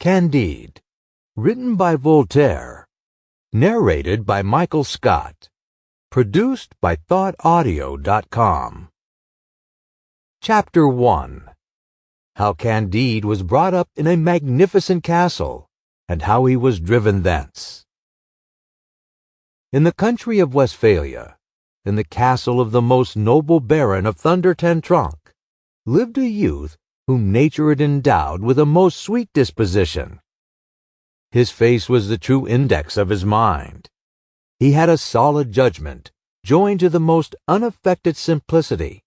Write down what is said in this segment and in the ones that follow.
Candide, written by Voltaire, narrated by Michael Scott, produced by thoughtaudio.com. Chapter 1. How Candide was brought up in a magnificent castle, and how he was driven thence. In the country of Westphalia, in the castle of the most noble Baron of Thunder-ten-Tronckh, lived a youth whom nature had endowed with a most sweet disposition. His face was the true index of his mind. He had a solid judgment, joined to the most unaffected simplicity,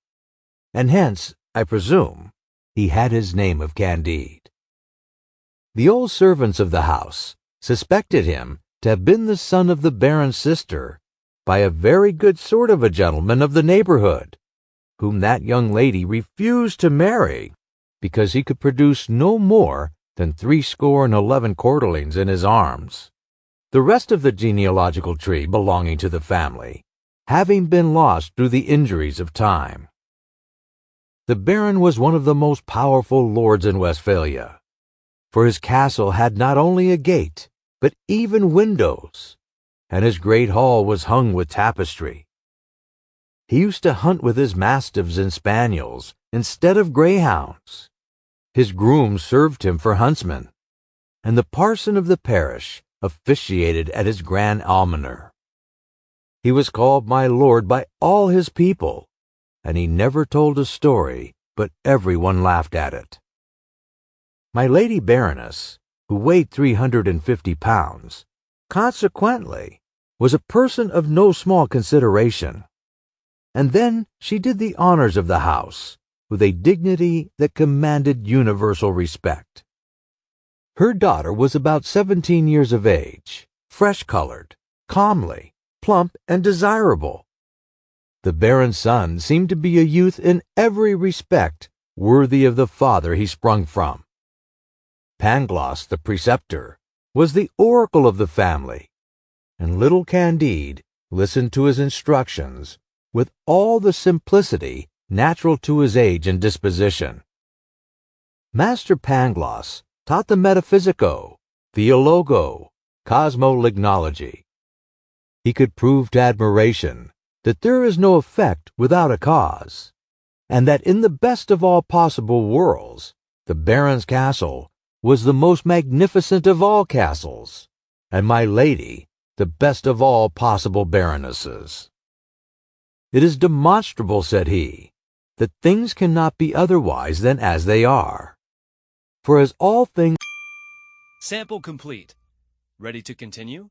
and hence, I presume, he had his name of Candide. The old servants of the house suspected him to have been the son of the Baron's sister by a very good sort of a gentleman of the neighborhood, whom that young lady refused to marry, because he could produce no more than 11 quarterlings in his arms, the rest of the genealogical tree belonging to the family having been lost through the injuries of time. The Baron was one of the most powerful lords in Westphalia, for his castle had not only a gate, but even windows, and his great hall was hung with tapestry. He used to hunt with his mastiffs and spaniels instead of greyhounds. His grooms served him for huntsmen, and the parson of the parish officiated at his grand almoner. He was called my lord by all his people, and he never told a story but everyone laughed at it. My Lady Baroness, who weighed 350 pounds, consequently was a person of no small consideration, and then she did the honors of the house with a dignity that commanded universal respect. Her daughter was about 17 years of age, fresh-colored, comely, plump, and desirable. The Baron's son seemed to be a youth in every respect worthy of the father he sprung from. Pangloss, the preceptor, was the oracle of the family, and little Candide listened to his instructions with all the simplicity natural to his age and disposition. Master Pangloss taught the metaphysico, theologo, cosmolignology. He could prove to admiration that there is no effect without a cause, and that in the best of all possible worlds, the Baron's castle was the most magnificent of all castles, and my lady the best of all possible baronesses. It is demonstrable, said he, that things cannot be otherwise than as they are. For as all things... Sample complete. Ready to continue?